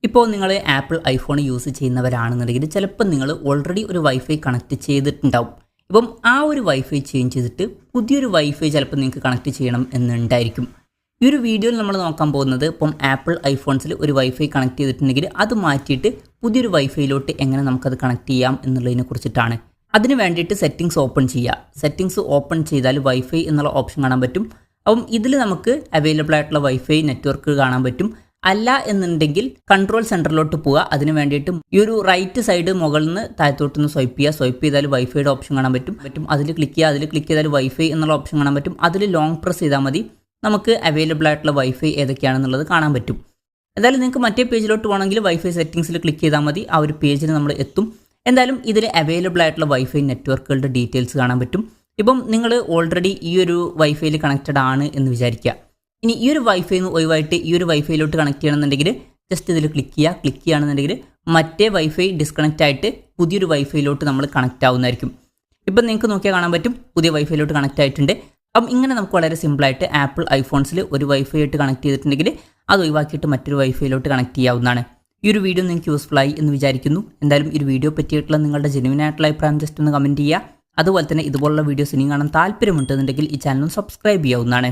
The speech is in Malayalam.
ഇപ്പോൾ നിങ്ങൾ ആപ്പിൾ ഐഫോൺ യൂസ് ചെയ്യുന്നവരാണെന്നുണ്ടെങ്കിൽ ചിലപ്പോൾ നിങ്ങൾ ഓൾറെഡി ഒരു വൈഫൈ കണക്ട് ചെയ്തിട്ടുണ്ടാവും. ഇപ്പം ആ ഒരു വൈഫൈ ചേഞ്ച് ചെയ്തിട്ട് പുതിയൊരു വൈഫൈ ചിലപ്പോൾ നിങ്ങൾക്ക് കണക്ട് ചെയ്യണം എന്നുണ്ടായിരിക്കും. ഈ ഒരു വീഡിയോയിൽ നമ്മൾ നോക്കാൻ പോകുന്നത് ഇപ്പം ആപ്പിൾ ഐഫോൺസിൽ ഒരു വൈഫൈ കണക്ട് ചെയ്തിട്ടുണ്ടെങ്കിൽ അത് മാറ്റിയിട്ട് പുതിയൊരു വൈഫൈയിലോട്ട് എങ്ങനെ നമുക്കത് കണക്ട് ചെയ്യാം എന്നുള്ളതിനെ കുറിച്ചിട്ടാണ്. അതിന് വേണ്ടിയിട്ട് സെറ്റിങ്സ് ഓപ്പൺ ചെയ്യുക. സെറ്റിങ്സ് ഓപ്പൺ ചെയ്താൽ വൈഫൈ എന്നുള്ള ഓപ്ഷൻ കാണാൻ പറ്റും. അപ്പം ഇതിൽ നമുക്ക് അവൈലബിൾ ആയിട്ടുള്ള വൈഫൈ നെറ്റ്വർക്ക് കാണാൻ പറ്റും. അല്ല എന്നുണ്ടെങ്കിൽ കൺട്രോൾ സെൻറ്ററിലോട്ട് പോവുക. അതിന് വേണ്ടിയിട്ട് ഈ ഒരു റൈറ്റ് സൈഡ് മുകളിൽ നിന്ന് താഴത്തോട്ട് സ്വൈപ്പ് ചെയ്യുക. സ്വൈപ്പ് ചെയ്താൽ വൈഫൈയുടെ ഓപ്ഷൻ കാണാൻ പറ്റും. അതിൽ ക്ലിക്ക് ചെയ്യുക. അതിൽ ക്ലിക്ക് ചെയ്താൽ വൈഫൈ എന്നുള്ള ഓപ്ഷൻ കാണാൻ പറ്റും. അതിൽ ലോങ് പ്രസ് ചെയ്താൽ മതി. നമുക്ക് അവൈലബിൾ ആയിട്ടുള്ള വൈഫൈ ഏതൊക്കെയാണെന്നുള്ളത് കാണാൻ പറ്റും. എന്തായാലും നിങ്ങൾക്ക് മറ്റേ പേജിലോട്ട് പോകണമെങ്കിൽ വൈഫൈ സെറ്റിങ്സിൽ ക്ലിക്ക് ചെയ്താൽ മതി. ആ ഒരു പേജിൽ നമ്മൾ എത്തും. എന്തായാലും ഇതിൽ അവൈലബിൾ ആയിട്ടുള്ള വൈഫൈ നെറ്റ്വർക്കുകളുടെ ഡീറ്റെയിൽസ് കാണാൻ പറ്റും. ഇപ്പം നിങ്ങൾ ഓൾറെഡി ഈ ഒരു വൈഫൈയിൽ കണക്റ്റഡ് ആണ് എന്ന് വിചാരിക്കുക. ഇനി ഈ ഒരു വൈഫൈന്ന് ഒഴിവായിട്ട് ഈ ഒരു വൈഫൈയിലോട്ട് കണക്ട് ചെയ്യണമെന്നുണ്ടെങ്കിൽ ജസ്റ്റ് ഇതിൽ ക്ലിക്ക് ചെയ്യുകയാണെന്നുണ്ടെങ്കിൽ മറ്റേ വൈഫൈ ഡിസ്കണക്റ്റ് ആയിട്ട് പുതിയൊരു വൈഫൈയിലോട്ട് നമ്മൾ കണക്റ്റ് ആവുന്നതായിരിക്കും. ഇപ്പം നിങ്ങൾക്ക് നോക്കിയാൽ കാണാൻ പറ്റും പുതിയ വൈഫൈയിലോട്ട് കണക്റ്റ് ആയിട്ടുണ്ട്. അപ്പം ഇങ്ങനെ നമുക്ക് വളരെ സിമ്പിളായിട്ട് ആപ്പിൾ ഐഫോൺസിൽ ഒരു വൈഫൈ ആയിട്ട് കണക്ട് ചെയ്തിട്ടുണ്ടെങ്കിൽ അത് ഒഴിവാക്കിയിട്ട് മറ്റൊരു വൈഫൈയിലോട്ട് കണക്ട് ചെയ്യാവുന്നതാണ്. ഈ ഒരു വീഡിയോ നിങ്ങൾക്ക് യൂസ്ഫുൾ ആയി എന്ന് വിചാരിക്കുന്നു. എന്തായാലും ഈ ഒരു വീഡിയോ പറ്റിയിട്ടുള്ള നിങ്ങളുടെ ജെന്യുവൻ ആയിട്ടുള്ള അഭിപ്രായം ജസ്റ്റ് ഒന്ന് കമൻറ്റ് ചെയ്യുക. അതുപോലെ തന്നെ ഇതുപോലുള്ള വീഡിയോസ് ഇനിയും കാണാൻ താല്പര്യമുണ്ടെന്നുണ്ടെങ്കിൽ ഈ ചാനൽ സബ്സ്ക്രൈബ് ചെയ്യാവുന്നതാണ്.